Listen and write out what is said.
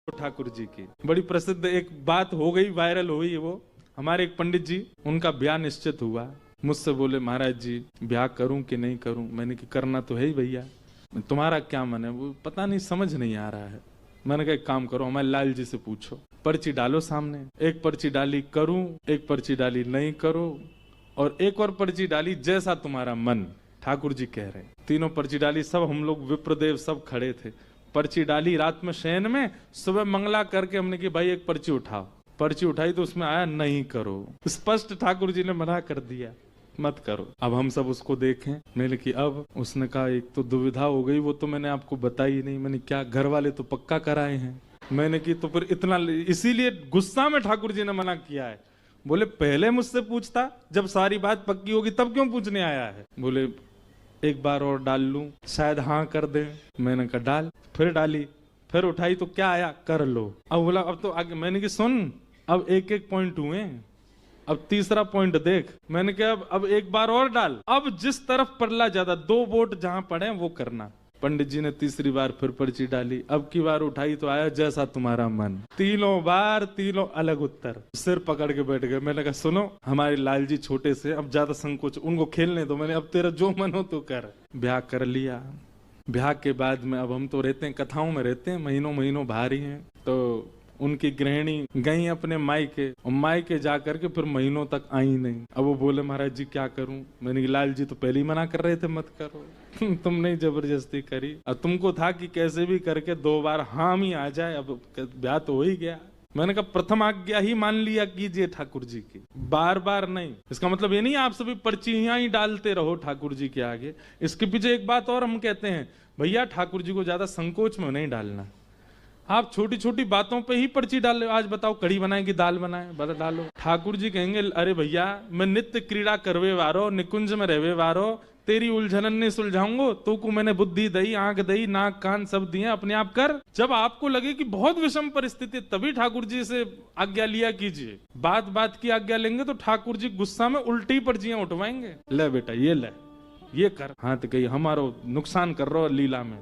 ठाकुर जी की बड़ी प्रसिद्ध एक बात हो गई, वायरल हो गई। वो हमारे एक पंडित जी, उनका ब्याह निश्चित हुआ। मुझसे बोले महाराज जी ब्याह करूं कि नहीं करूं। मैंने कि करना तो है ही भैया, तुम्हारा क्या मन है। वो पता नहीं, समझ नहीं आ रहा है। मैंने कहा एक काम करो, हमारे लाल जी से पूछो, पर्ची डालो सामने। एक पर्ची डाली करूं, एक पर्ची डाली नहीं करो, और एक और पर्ची डाली जैसा तुम्हारा मन। ठाकुर जी कह रहे हैं तीनों पर्ची डाली। सब हम लोग विप्रदेव सब खड़े थे। पर्ची डाली रात में शयन में, सुबह मंगला करके हमने कि भाई एक पर्ची उठाओ। पर्ची उठाई तो उसमें आया नहीं करो। स्पष्ट ठाकुर जी ने मना कर दिया, मत करो। अब हम सब उसको देखें। मैंने कि अब उसने कहा एक तो दुविधा हो गई, वो तो मैंने आपको बताई नहीं। मैंने क्या, घर वाले तो पक्का कराए हैं। मैंने कि तो फिर इतना, इसीलिए गुस्सा में ठाकुर जी ने मना किया है। बोले पहले मुझसे पूछता, जब सारी बात पक्की होगी तब क्यों पूछने आया है। बोले एक बार और डाल लूं, शायद हाँ कर दे। मैंने कहा डाल। फिर डाली, फिर उठाई तो क्या आया, कर लो। अब बोला अब तो आगे। मैंने कि सुन, अब एक एक पॉइंट हुए, अब तीसरा पॉइंट देख। मैंने कहा अब एक बार और डाल। अब जिस तरफ पड़ला ज्यादा, 2 वोट जहां पड़े वो करना। पंडित जी ने तीसरी बार फिर पर्ची डाली। अब की बार उठाई तो आया जैसा तुम्हारा मन। तीनों बार तीनों अलग उत्तर। सिर पकड़ के बैठ गए। मैंने कहा सुनो, हमारे लाल जी छोटे से, अब ज्यादा संकोच, उनको खेलने दो। मैंने अब तेरा जो मन हो तो कर। ब्याह कर लिया। ब्याह के बाद में अब हम तो रहते हैं कथाओं में, रहते हैं महीनों महीनों बाहर ही हैं। तो उनकी गृहिणी गई अपने मायके, और मायके जा करके फिर महीनों तक आई नहीं। अब वो बोले महाराज जी क्या करूं। मैंने कि लाल जी तो पहले ही मना कर रहे थे मत करो। तुमने जबरदस्ती करी। अब तुमको था कि कैसे भी करके 2 बार हाँ ही आ जाए। अब ब्याह तो हो ही गया। मैंने कहा प्रथम आज्ञा ही मान लिया कीजिए ठाकुर जी की, बार बार नहीं। इसका मतलब ये नहीं आप सभी पर्चियां ही डालते रहो ठाकुर जी के आगे। इसके पीछे एक बात और हम कहते हैं, भैया ठाकुर जी को ज्यादा संकोच में नहीं डालना। आप छोटी छोटी बातों पे ही पर्ची डाल लो। आज बताओ कढ़ी बनाए कि दाल बनाए, बता डालो। ठाकुर जी कहेंगे अरे भैया मैं नित्य क्रीड़ा करवे वारो, निकुंज में रहवे वारो, तेरी उलझनन नहीं सुलझाऊंगो। तो को मैंने बुद्धि दई, आंख दई, नाक कान सब दिए, अपने आप कर। जब आपको लगे कि बहुत विषम परिस्थिति, तभी ठाकुर जी से आज्ञा लिया कीजिए। बात बात की आज्ञा लेंगे तो ठाकुर जी गुस्सा में उल्टी पर्चियां उठवाएंगे। ले बेटा ये ले, ये कर। हाँ तो कहीं हमारो नुकसान कर रहा हो लीला में।